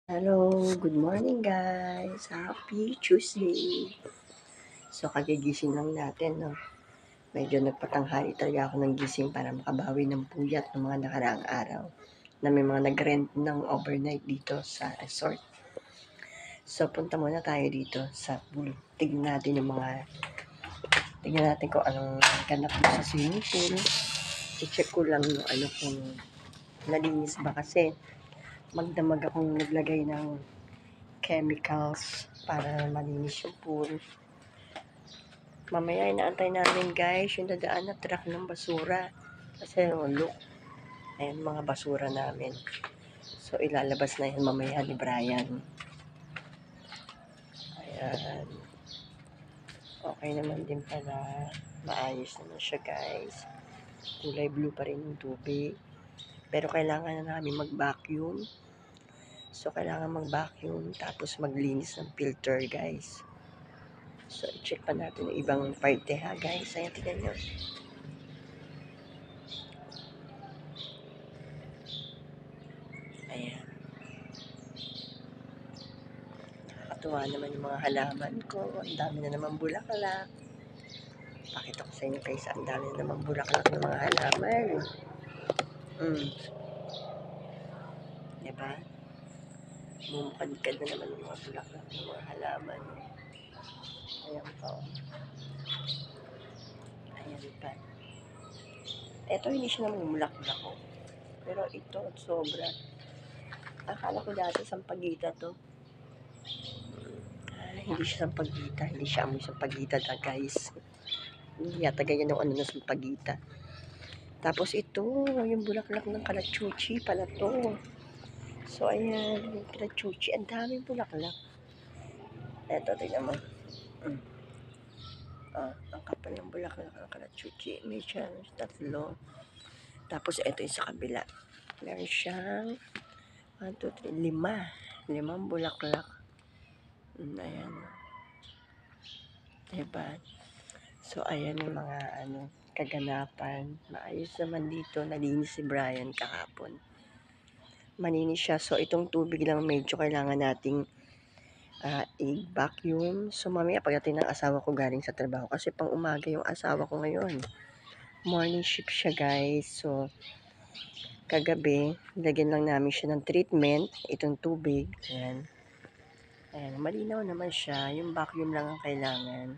Hello, good morning guys. Happy Tuesday. So kagigising lang natin, no. Medyo nagpatanghali talaga ako ng gising para makabawi ng puyat ng mga nakaraang araw na may mga nag-rent ng overnight dito sa resort. So punta muna tayo dito sa pool. Tignan natin kung anong ganap mo sa swimming pool. I-check ko lang yung kung nalinis ba kasi magdamag akong naglagay ng chemicals para malinis yung pool. Mamaya inaantay namin guys yung dadaan na truck ng basura. Kasi look, ayan mga basura namin. So ilalabas na yan mamaya ni Brian. Ayan. Okay naman din pala. Maayos naman siya guys. Kulay blue pa rin yung tubig. Pero kailangan na namin mag-vacuum. So kailangan mag-vacuum tapos maglinis ng filter guys. So i-check pa natin yung ibang parte ha guys. Ayan, tignan nyo. Ayan. Nakakatuwa naman yung mga halaman ko. Ang dami na naman bulaklak. Pakita ko sa inyo guys, ang dami na naman bulaklak ng mga halaman. Diba? Mumukadkad na naman yung mga bulaklak ng mga halaman. Ayan po. Ayan pa. Ito hindi siya namumulaklak ko. Pero ito, sobra. Akala ko dati sampagita to. Hindi siya sampagita. Hindi siya amoy sampagita na guys. Hindi yata ganyan yung na sampagita. Tapos ito, yung bulaklak ng kalachuchi pala to. So, ayan, yung kalachuchi. Ang daming bulaklak. Eto, tingnan mo. Ang kapal ng bulaklak ng kalachuchi. May siya, tatlo. Tapos, ito yung sa kabila. Meron siyang 1, 2, 3, 5. 5 bulaklak. Ayan. Diba? So, ayan yung mga kaganapan. Maayos naman dito. Nalinis si Brian kahapon. Maninis siya. So, itong tubig lang medyo kailangan nating i-vacuum. So, mamaya pagdating ng asawa ko galing sa trabaho. Kasi pang umaga yung asawa ko ngayon. Morning shift siya guys. So, kagabi, lagyan lang namin siya ng treatment. Itong tubig. Ayan. Ayan. Malinaw naman siya. Yung vacuum lang ang kailangan.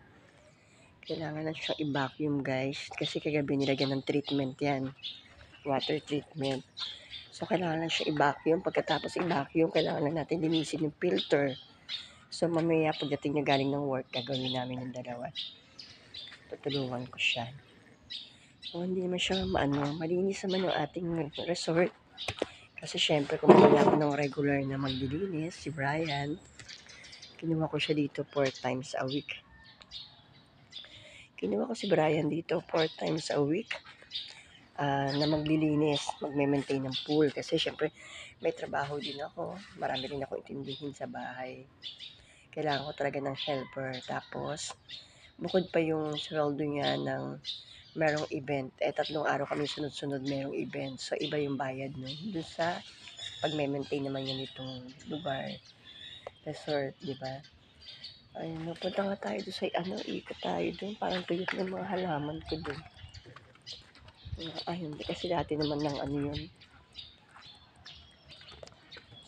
Kailangan lang siyang i-vacuum guys. Kasi kagabi nilagyan ng treatment yan. Water treatment. So, kailangan lang siya i-vacuum. Pagkatapos i-vacuum, kailangan lang natin linisin yung filter. So, mamaya pagdating niya galing ng work, gagawin namin yung dalawa. Tutulungan ko siya. So, hindi naman siya malinis naman yung ating resort. Kasi syempre, kung wala ako ng regular na maglilinis, si Brian, kinuha ko siya dito 4 times a week. Kinuha ko si Brian dito 4 times a week na maglilinis, magme-maintain ng pool. Kasi syempre, may trabaho din ako. Marami rin ako intindihin sa bahay. Kailangan ko talaga ng helper. Tapos, bukod pa yung sweldo niya ng merong event. 3 araw kami sunod-sunod merong event. So, iba yung bayad nun. Doon sa pag-maintain naman yun itong lugar. Resort, di ba? Ayun, napunta nga tayo doon sa ikot tayo doon. Parang tuyot ng mga halaman ko doon. Ayun, kasi dati naman ng yun.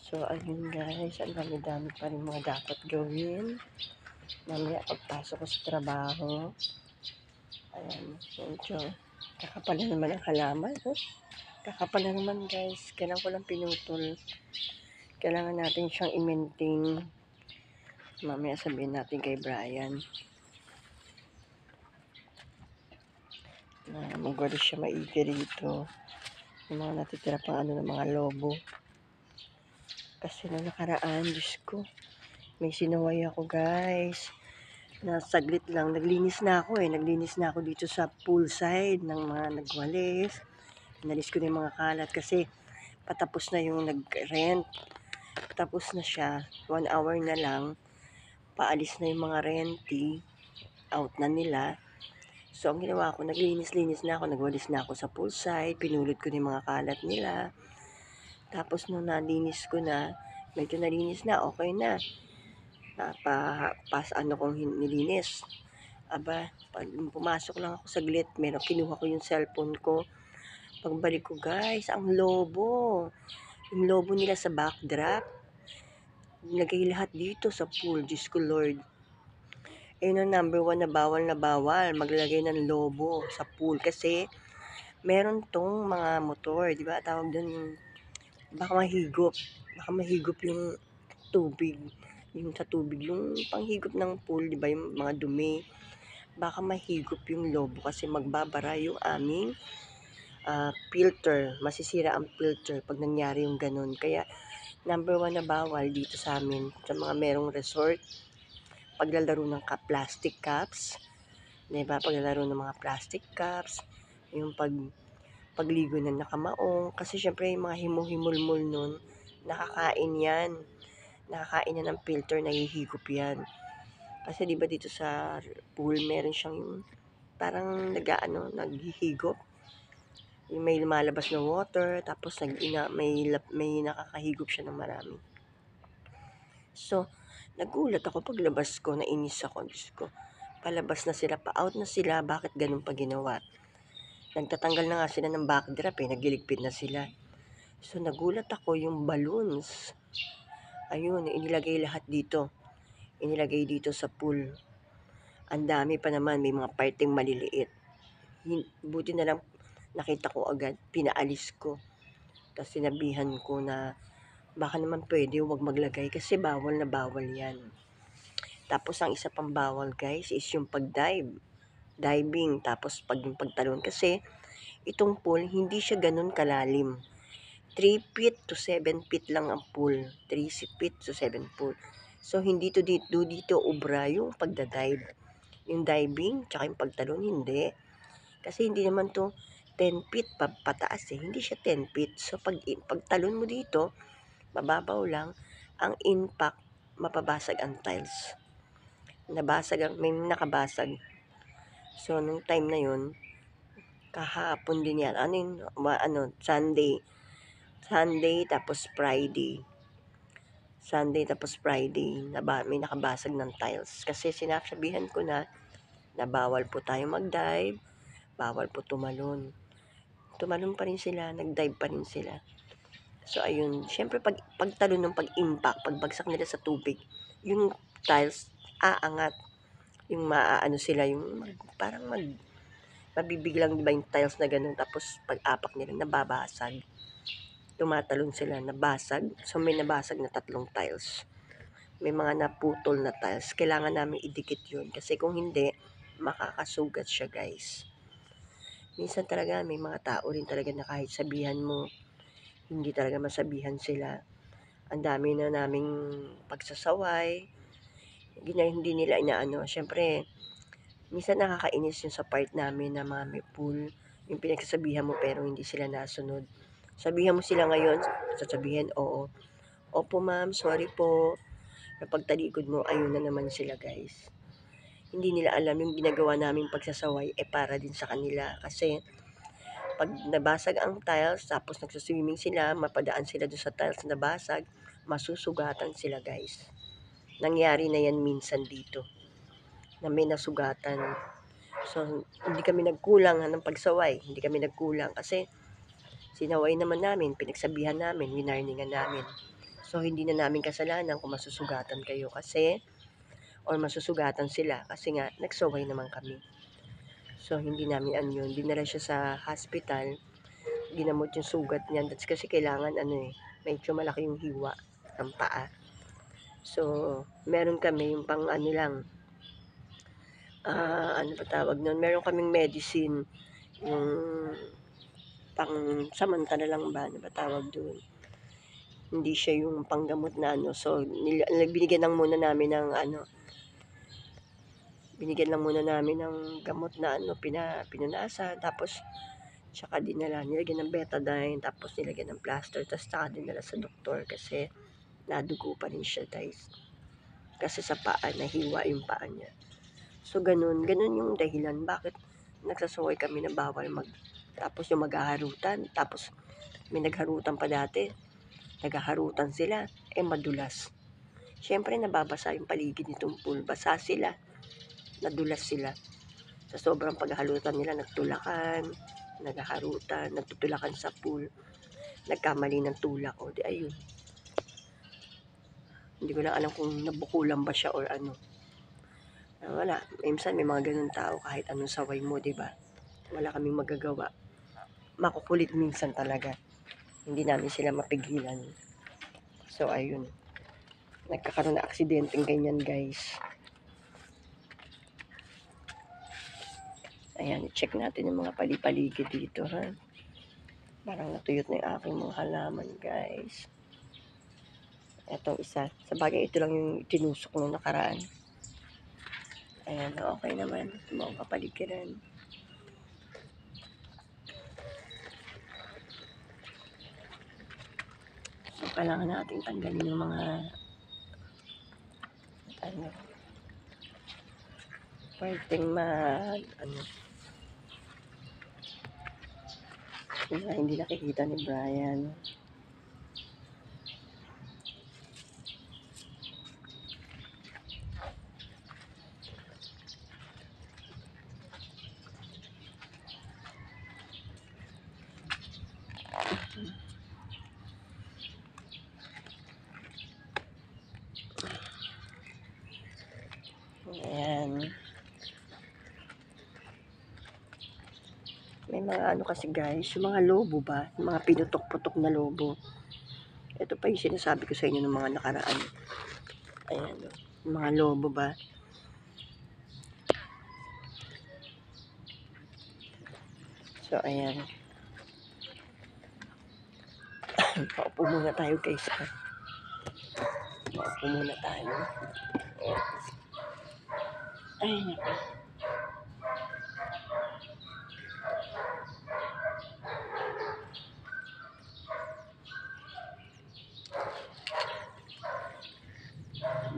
So, ayun guys, ang dami-dami pa rin mga dapat gawin. Mamaya pagpasok ko sa trabaho. Ayan, medyo kakapal na naman ang halaman. Kakapal na naman guys. Kailangan ko lang pinutol. Kailangan natin siyang i-maintain. Mamaya sabihin natin kay Brian na magwalis siya maigi rito. Yung mga natitira pang ng mga lobo. Kasi nung nakaraan, Diyos ko, may sinaway ako guys. Na saglit lang, naglinis na ako Naglinis na ako dito sa poolside ng mga nagwalis. Inalis ko na yung mga kalat kasi patapos na yung nag-rent. Tapos na siya, 1 hour na lang. Paalis na yung mga rentee. Out na nila. So, ang ginawa ko, naglinis-linis na ako, nagwalis na ako sa poolside, pinulot ko na yung mga kalat nila. Tapos, nung nalinis ko na, medyo nalinis na, okay na. Ano kong nilinis. Aba, pag pumasok lang ako saglit, kinuha ko yung cellphone ko. Pagbalik ko guys, ang lobo. Yung lobo nila sa backdrop. Nilagay lahat dito sa pool. Diyos ko Lord. Ayun ang number 1 na bawal maglagay ng lobo sa pool. Kasi meron tong mga motor, di ba? Tawag doon yung baka mahigop. Baka mahigop yung tubig. Yung sa tubig, yung panghigop ng pool, di ba? Yung mga dumi. Baka mahigop yung lobo kasi magbabara yung aming filter. Masisira ang filter pag nangyari yung ganun. Kaya number 1 na bawal dito sa amin, sa mga merong resort, paglalaro ng plastic cups, diba? Paglalaro ng mga plastic cups, yung pagligo na nakamaong, kasi syempre yung mga himo-himulmul nun, nakakain yan. Nakakain yan ng filter, nahihigop yan. Kasi diba dito sa pool, meron siyang yung parang naghihigop. Yung may lumalabas na water, tapos may nakakahigop siya ng marami. So, nagulat ako paglabas ko, nainis ako. Diyos ko, palabas na sila, pa-out na sila, bakit ganun pa ginawa? Nagtatanggal na nga sila ng backdrop nagiligpit na sila. So, nagulat ako yung balloons. Ayun, inilagay lahat dito. Inilagay dito sa pool. Ang dami pa naman, may mga parting maliliit. Buti na lang nakita ko agad, pinaalis ko. Tapos sinabihan ko na baka naman pwede huwag maglagay kasi bawal na bawal yan. Tapos ang isa pang bawal guys is yung diving, tapos yung pagtalon kasi itong pool hindi siya ganun kalalim. 3 feet to 7 feet lang ang pool. 3 feet to 7 pool. So hindi dito ubra yung pagdadive. Yung diving tsaka yung pagtalon hindi. Kasi hindi naman to 10 feet pataas hindi siya 10 feet. So pagtalon mo dito, mababaw lang, ang impact mapabasag ang tiles. May nakabasag. So nung time na yun, kahapon din yan. Sunday tapos Friday. May nakabasag ng tiles. Kasi sinasabihan ko na bawal po tayo mag-dive, bawal po tumalon. Tumalon pa rin sila, nag-dive pa rin sila. So ayun, syempre pagtalon ng pag-impact, pagbagsak nila sa tubig, yung tiles aangat, yung maaano sila, yung parang mabibiglang diba yung tiles na ganun, tapos pag-apak nila nababasag, tumatalon sila, nabasag. So may nabasag na 3 tiles, may mga naputol na tiles, kailangan namin idikit yun kasi kung hindi makakasugat siya guys. Minsan talaga may mga tao rin talaga na kahit sabihan mo hindi talaga masabihan sila. Ang dami na naming pagsasaway, hindi nila inaano. Siyempre, minsan nakakainis yung sa part namin na mga may pool, yung pinagsasabihan mo pero hindi sila nasunod. Sabihan mo sila ngayon, sasabihin, oo. Opo ma'am, sorry po. Kapag talikod mo, ayun na naman sila guys. Hindi nila alam yung ginagawa naming pagsasaway para din sa kanila. Kasi pag nabasag ang tiles, tapos nagsaswimming sila, mapadaan sila doon sa tiles na basag, masusugatan sila guys. Nangyari na yan minsan dito, na may nasugatan. So, hindi kami nagkulang ng pagsaway, hindi kami nagkulang kasi sinaway naman namin, pinagsabihan namin, winarningan namin. So, hindi na namin kasalanan kung masusugatan kayo kasi, or masusugatan sila kasi nga, nagsaway naman kami. So, hindi namin yun. Dinala siya sa hospital, ginamot yung sugat niyan. That's kasi kailangan medyo malaki yung hiwa ng paa. So, meron kami yung pang lang, ano pa tawag nun? Meron kaming medicine, yung pang samantala lang ba? Ano ba tawag doon? Hindi siya yung panggamot na So, binigyan lang muna namin ng binigyan lang muna namin ng gamot na pinunasan, tapos tsaka dinala, nilagyan ng betadine, tapos nilagyan ng plaster, tapos tsaka dinala sa doktor kasi nadugo pa rin siya guys. Kasi sa paa, nahiwa yung paa niya. So ganun yung dahilan bakit nagsasaway kami na bawal tapos yung maghaharutan, tapos may nagharutan pa dati. naghaharutan sila, madulas. Siyempre nababasa yung paligid nitong pool, basa sila, nadulas sila. Sa sobrang paghahalutan nila, nagtulakan, naghaharutan, nagtutulakan sa pool, nagkamali ng tulak, o di ayun. Hindi ko na alam kung nabukulan ba siya or ano. Wala, minsan may mga ganun tao kahit anong saway mo, di ba? Wala kaming magagawa. Makukulit minsan talaga. Hindi namin sila mapigilan. So, ayun. Nagkakaroon na aksidenteng ganyan, guys. Ayan, check natin yung mga palipaligid dito, ha? Parang natuyot na yung aking mga halaman, guys. Etong isa. Sa bagay, ito lang yung tinusok nung nakaraan. Ayan, okay naman. Ito mga kapaligiran. So, kailangan natin tanggalin yung mga pwedeng hindi nakikita ni Brian. Ayan. May mga ano kasi guys, yung mga lobo ba, yung mga pinutok-putok na lobo. Ito pa yung sinasabi ko sa inyo ng mga nakaraan. Ayan, yung mga lobo ba. So, ayan. Paupo muna tayo guys. Paupo muna tayo. Ay, naku.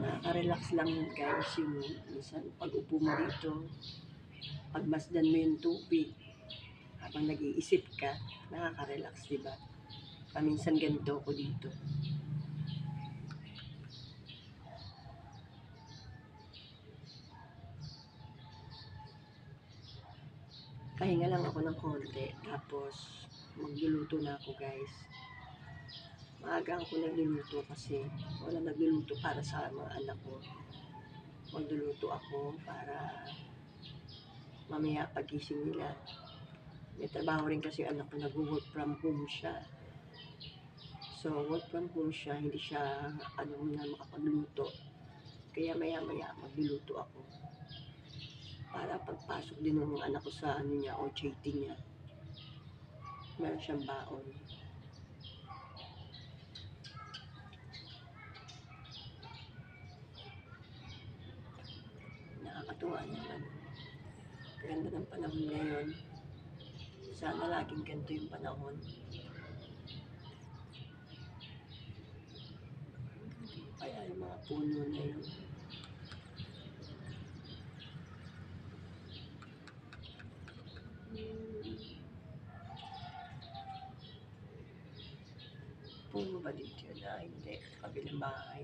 Nakaka-relax lang guys yung minsan pag-upo mo dito. Pagmasdan mo yung tubig. Habang nag-iisip ka, nakaka-relax, diba? Paminsan ganito ako dito. Pahinga lang ako ng konti, tapos magluluto na ako guys. Maaga ako nagluluto kasi wala nagluluto para sa mga anak ko. Magluluto ako para mamaya pagising nila. May trabaho rin kasi anak ko, nag-work from home siya. So, work from home siya, hindi siya na makapagluto. Kaya maya-maya magluluto ako. Para pagpasok din ng anak ko sa OJT niya. Meron siyang baon. Nakakatuwa naman. Ganda ng panahon ngayon. Sana laging ganito yung panahon. Kaya yung mga puno na yun. Puno ba dito yun? Hindi. Kabilang bahay.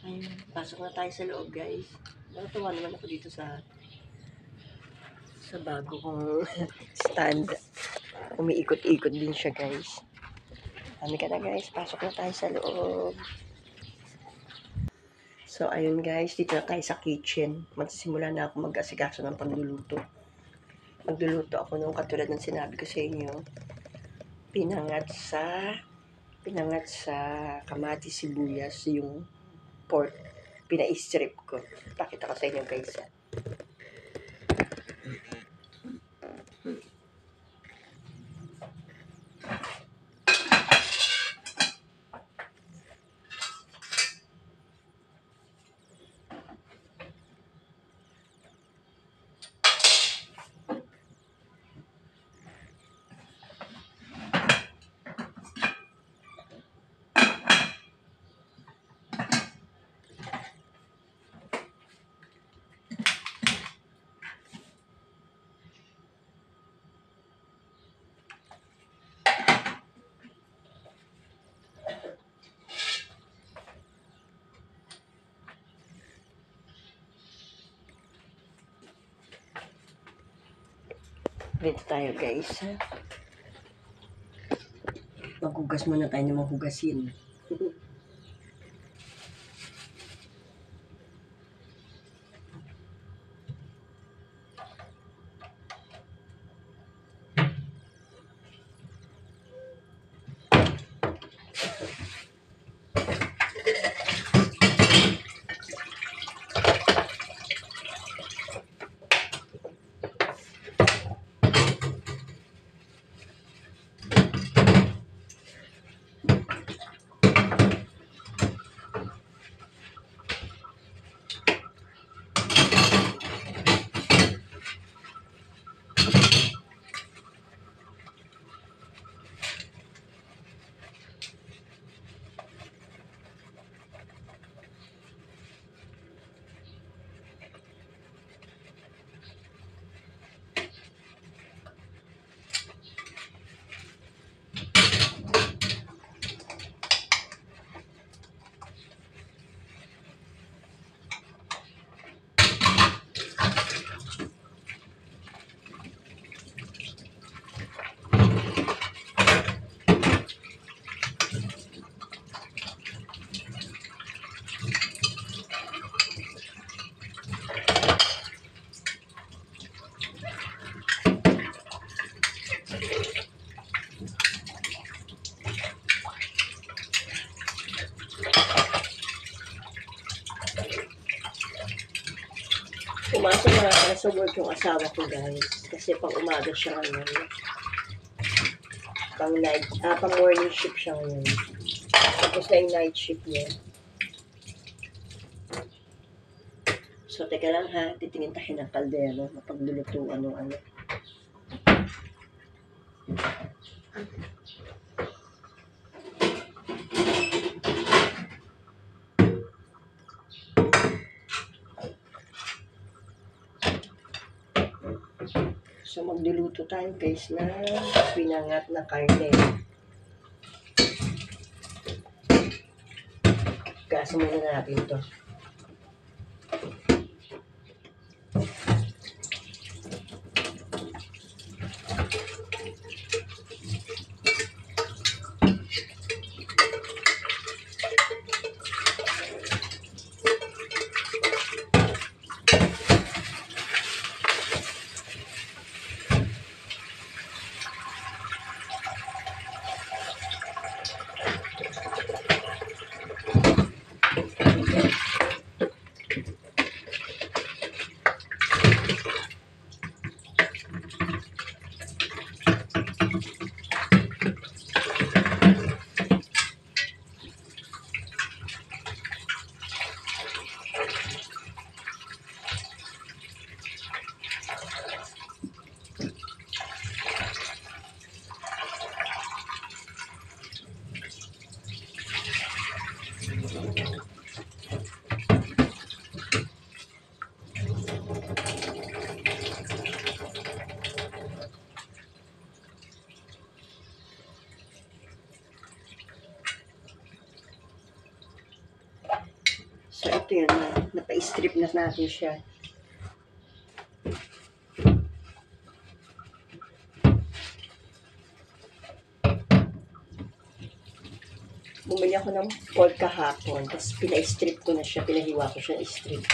Ayun. Pasok na tayo sa loob guys. Natuwa naman ako dito sa bago kong stand. Umiikot-ikot din siya guys. Kami ka na guys. Pasok na tayo sa loob. So, ayun guys, dito na tayo sa kitchen. Magsisimula na ako mag-asikaso ng pagluluto. Magluluto ako nung katulad ng sinabi ko sa inyo. Pinangat sa kamatis, sibuyas, yung pork. Pina-strip ko. Pakita ko sa inyo guys. Dito tayo guys. Maghugas muna tayo ng maghugasin. Pumasok na pala sa work yung asawa ko guys. Kasi pang umaga siya ngayon. Pang morning shift siya ngayon. Tapos na yung night shift niya. So, teka lang ha. Titingin tayo ng kaldero. Mapaglulutuan ng ano. So, magluluto tayo guys na pinangat na karne. Gasa muna natin to. So, ito yun na. Napa-strip na natin siya. Bumili ako ng pork kahapon. Tapos, pina-strip ko na siya. Pinahiwa ko siya strip.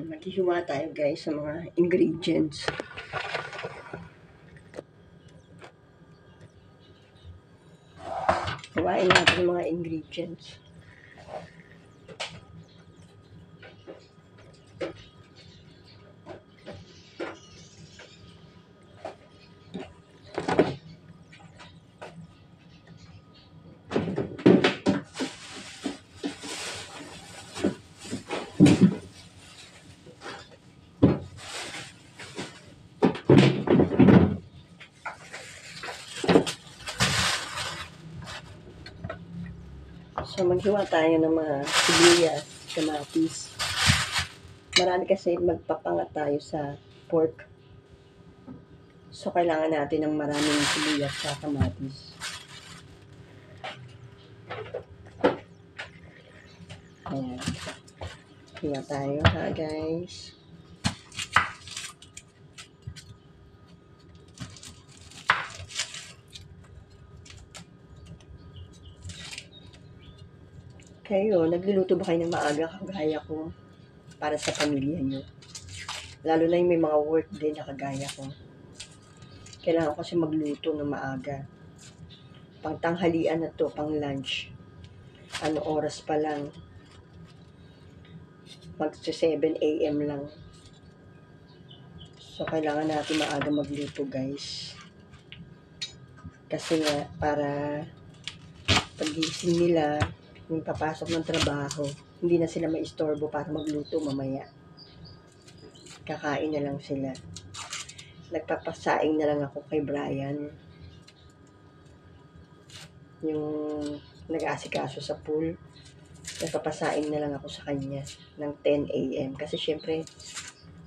Maghihiwa tayo guys sa mga ingredients. Hiwain natin yung mga ingredients. So, maghiwa tayo ng mga sibuyas, kamatis. Marami kasi magpapangat tayo sa pork. So, kailangan natin ng maraming sibuyas sa kamatis. Ayan. Hiwa tayo ha guys. Kayo, nagluluto ba kayo ng maaga kagaya ko para sa pamilya nyo? Lalo na yung may mga work din na kagaya ko. Kailangan ko kasi magluto ng maaga. Pang tanghalian na to, pang lunch. Ano oras pa lang? Mag 7 a.m. lang. So, kailangan natin maaga magluto guys. Kasi nga, para pagising nila, yung papasok ng trabaho, hindi na sila maistorbo para magluto mamaya. Kakain na lang sila. Nagpapasaing na lang ako kay Brian. Yung nag-aasikaso sa pool. Nagpapasaing na lang ako sa kanya ng 10 a.m. Kasi syempre,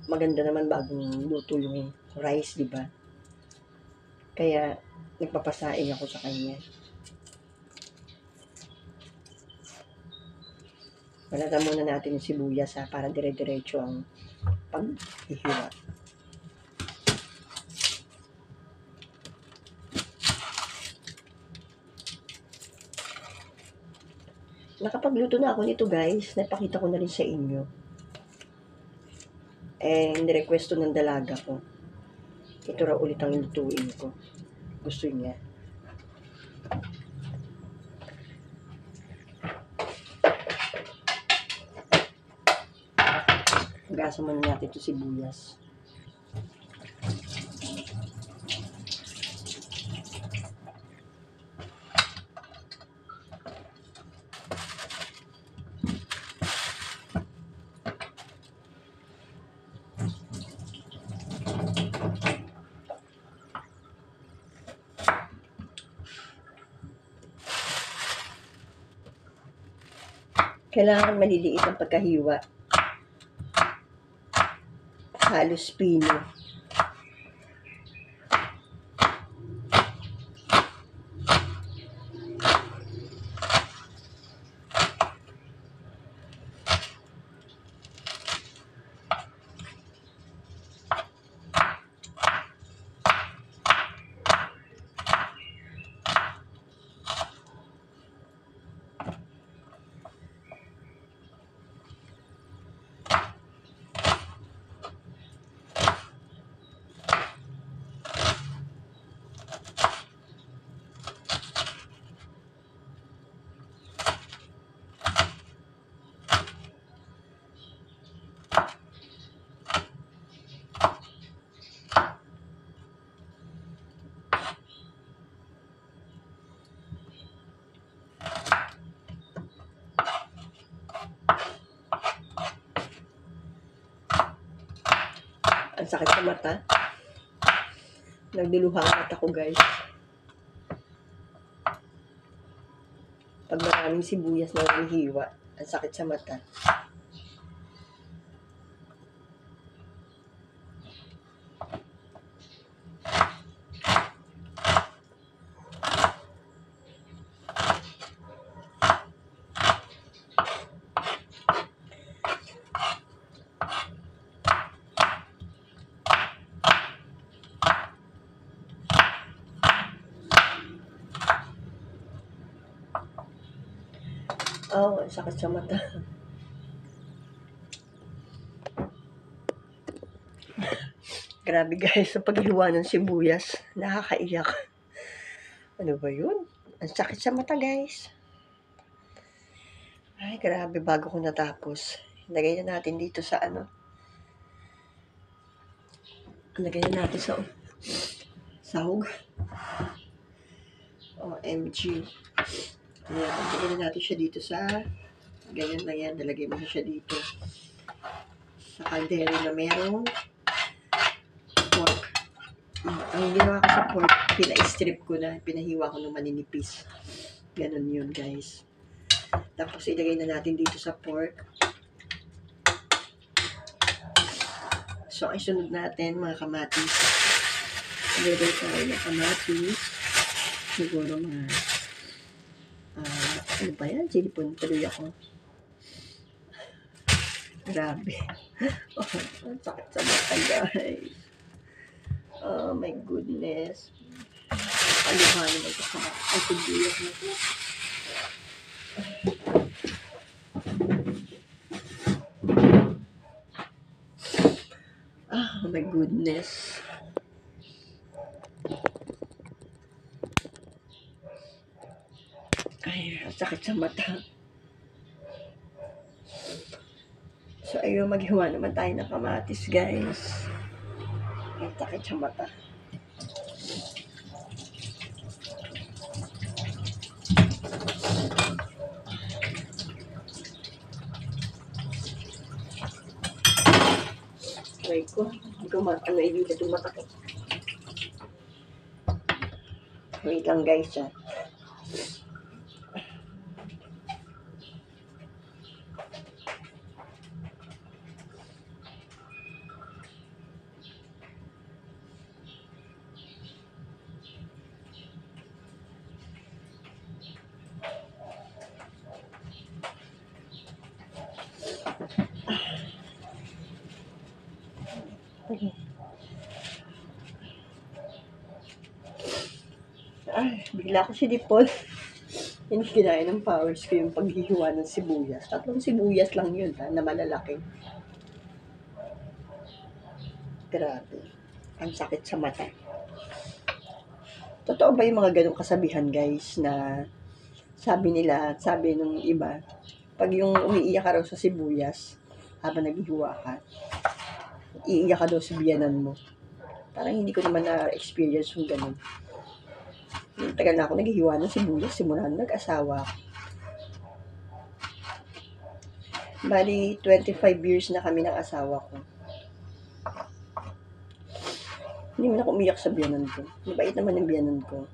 maganda naman bagong luto yung rice, di ba? Kaya, nagpapasaing ako sa kanya. Balatan muna natin yung sibuyas ha, para dire-diretso ang paghihiwa. Nakapagluto na ako nito guys, napakita ko na rin sa inyo. Nirequest ng dalaga ko. Ito raw ulit ang lutuin ko. Gusto niya. Gasa muna natin ito sibuyas. Kailangan maliliit ang pagkahiwa. Halos pino. Ang sakit sa mata. Nagdiluha ang mata ko guys. Pag maraming sibuyas na hiwa, ang sakit sa mata. Ang sakit sa mata. Grabe guys, sa paghiwa ng sibuyas, nakakaiyak. Ano ba yun? Ang sakit sa mata guys. Ay, grabe, bago ko natapos. Lagay na natin dito sa ano. Lagay na natin sa sahog. OMG. Ayan, lagay na natin siya dito sa ganyan lang yan. Nalagay mo siya dito. Sa kaldero na merong pork. Ang ginawa ko sa pork, pina-strip ko na, pinahiwa ko ng maninipis. Ganon yun, guys. Tapos, ilagay na natin dito sa pork. So, ang sunod natin, mga kamatis. Ilagay tayo ng kamatis. Siguro mga, ano ba yan? Silipon, tuloy ako. Grabe. Oh, ang sakit sa mata, guys. Oh, my goodness. Kaluhanin ito sa ay sibuyas na ito. Oh my goodness. Ay, sakit sa mata. So, ayun, maghiwa naman tayo ng kamatis, guys. Ay, sakit sa mata. Try ko. Hindi ko ano, ililad yung mata ko. Wait lang, guys, ha. Okay. Ay, bigla ko sinipon. Hindi kinaya ng powers ko yung paghihiwa ng sibuyas. 3 sibuyas lang yun, ha, na malalaki. Grabe. Ang sakit sa mata. Totoo ba yung mga ganong kasabihan, guys, na sabi nila, sabi nung iba, pag yung umiiyak ka raw sa sibuyas, habang naghihiwa ka, iiyak ka daw sa biyanan mo. Parang hindi ko naman na-experience yung ganun. Tagal na ako naghihiwa ng sibuyas, simula na nag-asawa ako. Bali, 25 years na kami ng asawa ko. Hindi mo na ako umiyak sa biyanan ko. Mabait naman yung biyanan ko.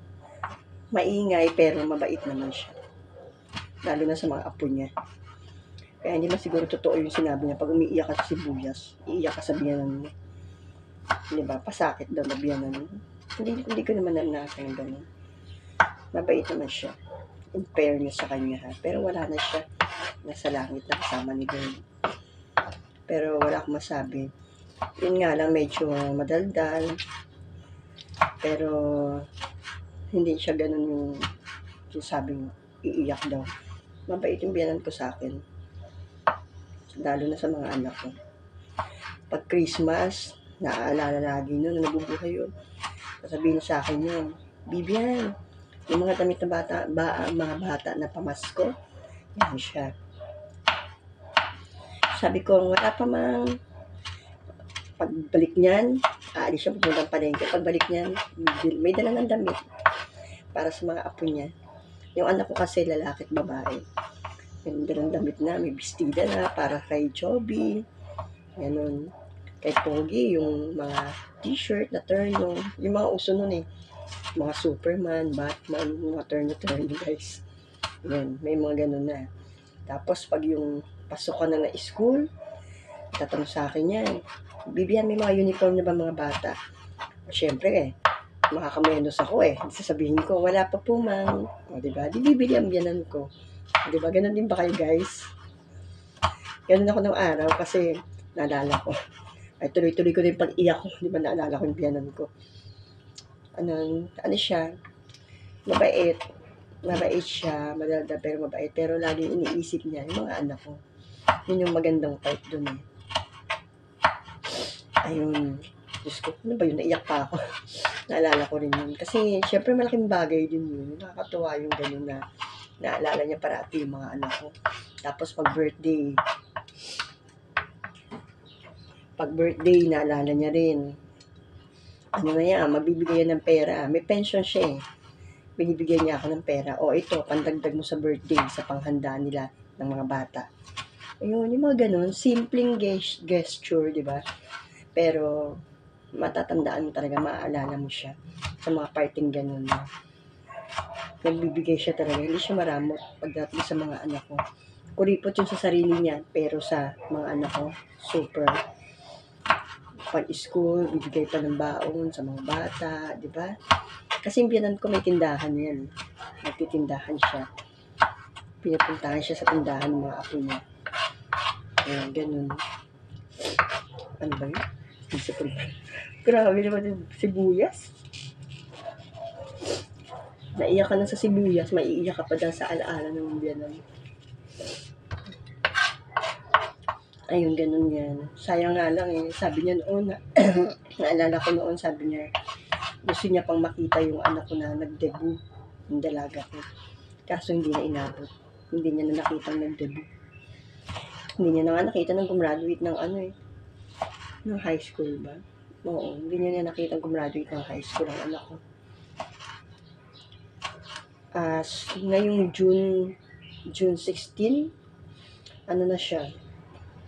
Maingay, pero mabait naman siya. Lalo na sa mga apo niya. Kaya hindi man siguro totoo yung sinabi niya, pag umiiyak ka sa sibuyas, iiyak ka sa biyanan mo. Diba? Pasakit daw na biyanan mo. Hindi ko naman naranasan ng ganun. Mabait naman siya. In fairness sa kanya, ha. Pero wala na siya. Nasa langit na kasama ni Lord. Pero wala akong masabi. Yun nga lang, medyo madaldal. Pero hindi siya ganun yung sabing iiyak daw. Mabait yung biyanan ko sa akin. Lalo na sa mga anak ko. Pag Christmas, naaalala lagi nun, nabubuhay yun. Sasabihin sa akin yun, Bibian, yung mga damit na bata, mga bata na pamasko, yan siya. Sabi ko, wala pa mang pagbalik niyan, aalis siya pupuntang palengke. Pagbalik niyan, may dala ng damit para sa mga apo niya. Yung anak ko kasi lalaki at babae. Yung dalang damit na, may bestida na para kay Joby. Ganun. Kay Pogi, yung mga t-shirt na turno. Yung mga uso nun eh. Mga Superman, Batman, mga turno-turno guys. Yan, may mga ganun na. Tapos pag yung pasok ka na school, tatanong sa akin yan, Bibian, may mga uniform na ba mga bata? Siyempre eh, makakamenos ako eh. Sasabihin ko, wala pa po ma'am. O diba, di bibili ang biyanan ko. O diba, ganun din ba kayo guys? Ganun ako ng araw kasi naalala ko. Ay tuloy-tuloy ko din pag-iyak ko. Diba, naalala ko yung biyanan ko. Ano siya, mabait. Mabait siya, madalda pero mabait. Pero laging iniisip niya yung mga anak ko. Yun yung magandang part dun eh. Ayun. Diyos ko, ano ba yun? Naiyak pa ako. Naalala ko rin yun. Kasi, syempre, malaking bagay din yun. Nakakatuwa yung ganun na naalala niya parati yung mga anak ko. Tapos, pag birthday, naalala niya rin. Ano na yan, mabibigyan ng pera. May pension siya eh. Binibigyan niya ako ng pera. O ito, pandagdag mo sa birthday, sa panghanda nila ng mga bata. Ayun, yung mga ganun, simpleng gesture, di ba? Pero, matatandaan mo talaga, maaalala mo siya sa mga parting ganun. Nagbibigay siya talaga, hindi siya maramot pagdating sa mga anak ko. Kuripot yun sa sarili niya, pero sa mga anak ko, super. Pag-school, bibigay pa ng baon sa mga bata, di ba? Kasi yung biyanan ko may tindahan yan. Nagtitindahan siya. Pinapuntahan siya sa tindahan ng mga apo niya. Ayan, ganun. Ano ba yun? Grabe naman yung sibuyas. Naiyak ka na sa sibuyas, maiiyak ka pa dahil sa alaala ng biyanan. Ayun, ganun yan. Sayang nga lang eh. Sabi niya noon, naalala ko noon, sabi niya, gusto niya pang makita yung anak ko na nag-debut, yung dalaga ko. Kaso hindi na inabot. Hindi niya na nakita nag-debut. Hindi niya na nga nakita nang gumraduate ng ng high school ba? Oo, hindi niya na nakita gumraduate ng high school ang anak ko. Ngayong June 16, ano na siya,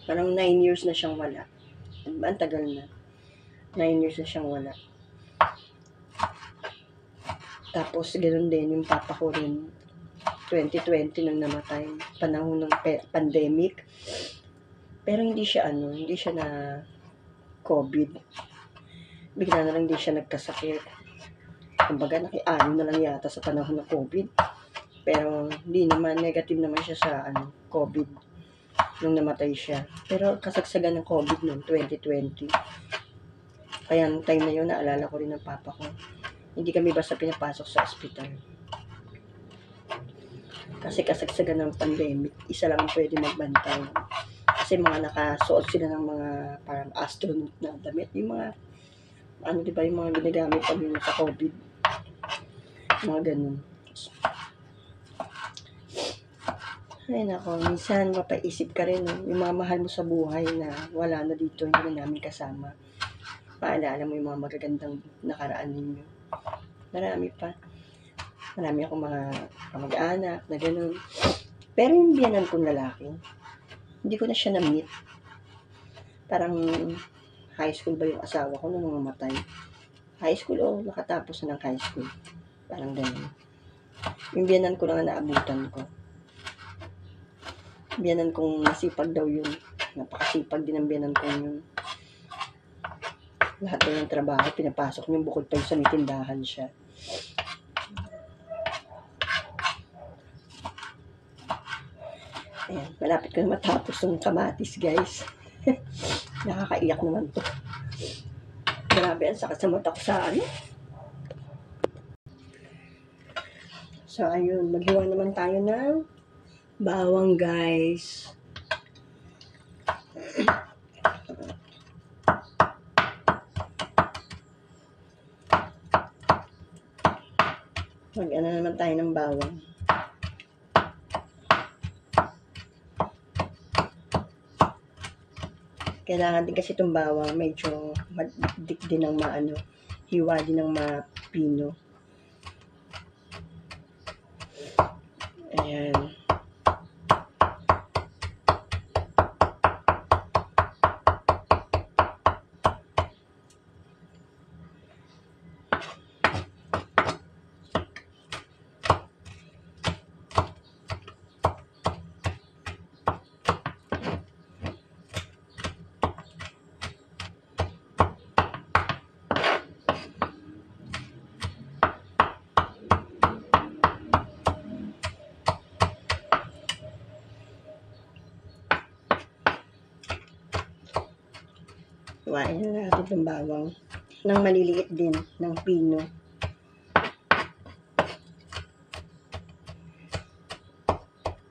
parang 9 years na siyang wala. Ang tagal na. 9 years na siyang wala. Tapos, ganoon din, yung papa ko rin, 2020 nang namatay, panahon ng pandemic. Pero hindi siya na COVID. Bigla na lang hindi siya nagkasakit. Kumbaga, nakiano na lang yata sa panahon ng COVID. Pero, hindi naman, negative naman siya sa COVID nung namatay siya. Pero, kasagsagan ng COVID noong 2020. Kaya, nung time na yun, naalala ko rin ng papa ko. Hindi kami basta pinapasok sa ospital. Kasi kasagsagan ng pandemic, isa lang pwede magbantay. Kasi mga nakasuot sila ng mga parang astronaut na damit. Yung mga, diba, yung mga ginagamit kami sa COVID. Mga ganun. Ay nako, minsan mapaisip ka rin, yung mga mahal mo sa buhay na wala na dito, hindi na namin kasama. Maalala mo yung mga magagandang nakaraan ninyo. Marami pa. Marami akong mga kamag-anak na gano'n. Pero yung biyanan kong lalaki, hindi ko na siya na-meet. Parang high school ba yung asawa ko nung namatay? High school o nakatapos na ng high school. Parang gano'n. Yung biyanan ko lang na naabutan ko. Biyanan kong masipag daw yun. Napakasipag din ang biyanan ko yun. Lahat ng trabaho, pinapasok niyo bukod pa yung sa may tindahan siya. Ayan, malapit ko na matapos yung kamatis, guys. Nakakaiyak naman to. Grabe, ang sakit sa mata ko sa So, ayun, maghiwa naman tayo ng bawang, guys. Mag-ano naman tayo ng bawang. Kailangan din kasi itong bawang medyo madikdik din ng hiwa din ng mapino. Ayan. Hiwain na natin itong bawang ng maliliit din, ng pino.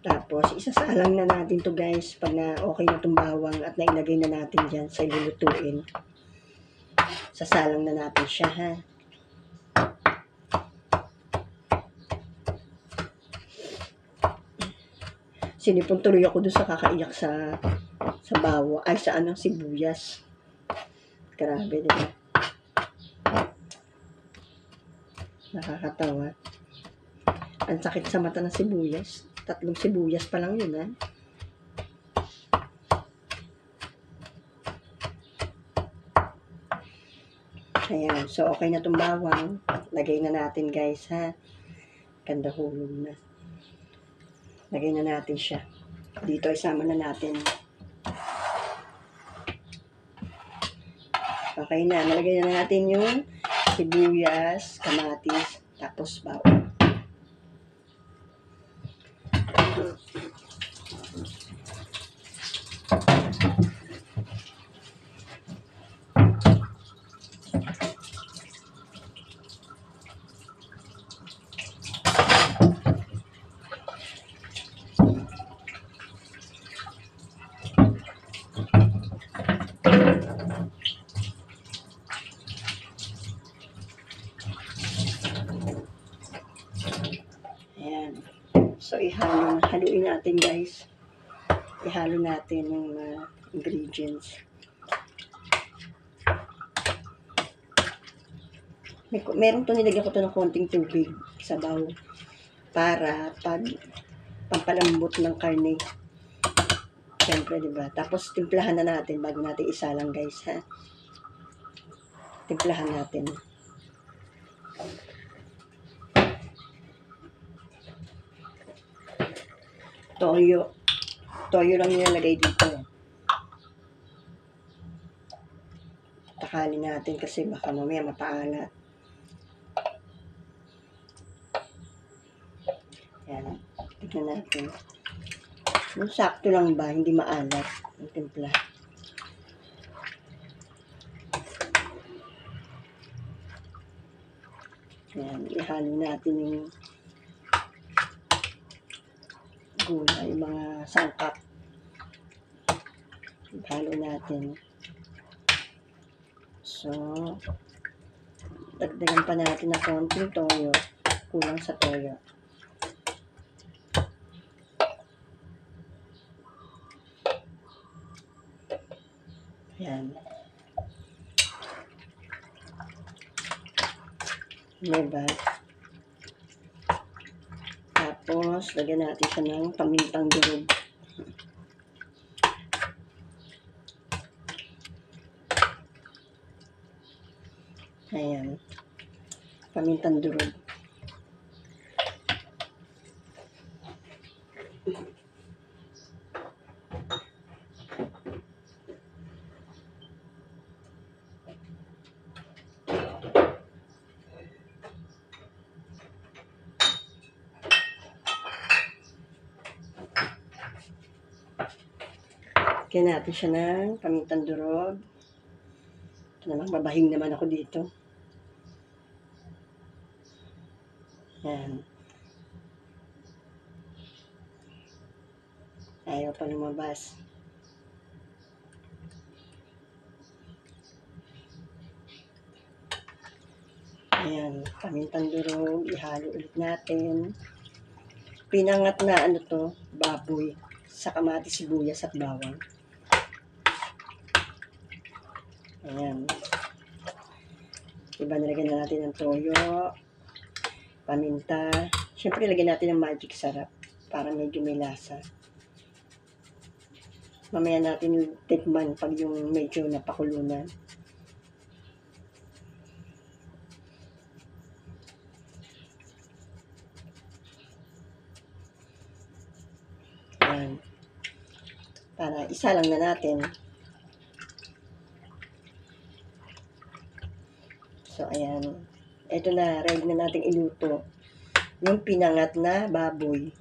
Tapos, isasalang na natin to guys pag na okay na itong bawang at nailagay na natin dyan sa ilulutuin. Sasalang na natin siya, ha. Sinipon tuloy ako doon sa kakaiyak sa bawa, ay sa sibuyas. Grabe, diba? Nakakatawa. Ang sakit sa mata ng sibuyas. 3 sibuyas pa lang yun, ha. Ayan. So, okay na itong bawang. Lagay na natin, guys, ha. Ganda hulog na. Lagay na natin siya. Dito, isama na natin. Okay na. Nalagay na natin yung sibuyas, kamatis, tapos bawang. Ayan. So, haluin natin, guys. Ihalo natin yung ingredients. Meron to, nilagyan ko to ng konting tubig sa bowl para pampalambot ng karne. Siyempre, diba? Tapos, timplahan na natin bago natin isalang, guys, ha? Timplahan natin. Toyo. Toyo lang nilalagay dito. Takalin natin kasi baka mamaya mapaalat. Yan. Tignan natin. Yung sakto lang ba, hindi maalat ang timpla. Yan. Ihalo natin yung gulay, yung mga sangkap. Ihalo natin. So, dagdagan pa natin na konting toyo. Kulang sa toyo. Yan. Diba? Tapos, lagyan natin siya ng pamintang durog. Ayan. Pamintang durog. Lagyan natin siya ng pamintang durog. Ito naman, babahing naman ako dito. Yan. Ayaw pa lumabas. Ayan, pamintang durog. Ihalo ulit natin. Pinangat na baboy sa kamatis, sibuyas at bawang. Ayan. Diba, nilagyan na natin ng toyo, paminta. Siyempre, lagyan natin ng magic sarap para medyo may lasa. Mamaya natin tikman pag yung medyo napakulunan. Ayan. Para isa lang na natin. So, ayan. Ito na, ready na natin iluto. Yung pinangat na baboy.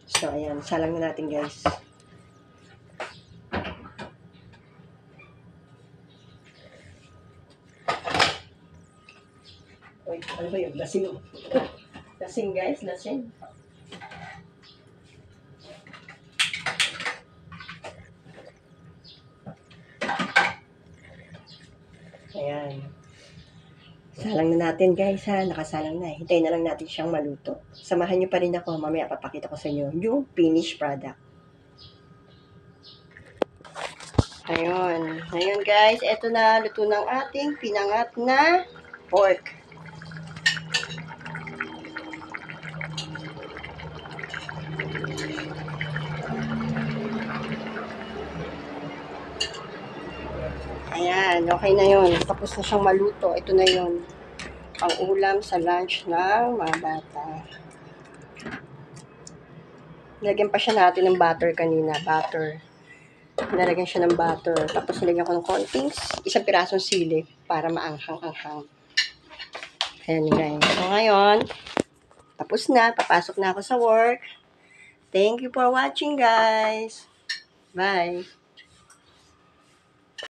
So, ayan. Salang na natin, guys. Uy, ano ba yun? Lasing. Lasing, guys. Lasing. Salang na natin guys ha, nakasalang na. Hintayin na lang natin siyang maluto. Samahan niyo pa rin ako, mamaya papakita ko sa inyo yung finished product. Ayun. Ngayon guys, eto na, luto ng ating pinangat na pork. Ayan, okay na yun. Tapos na siyang maluto. Ito na yun. Pang ulam sa lunch ng mga bata. Nilagyan pa siya natin ng butter kanina. Butter. Nilagyan siya ng butter. Tapos nilagyan ko ng konting isang pirasong sili para maanghang-anghang. Ayan guys. So ngayon, tapos na. Papasok na ako sa work. Thank you for watching guys. Bye.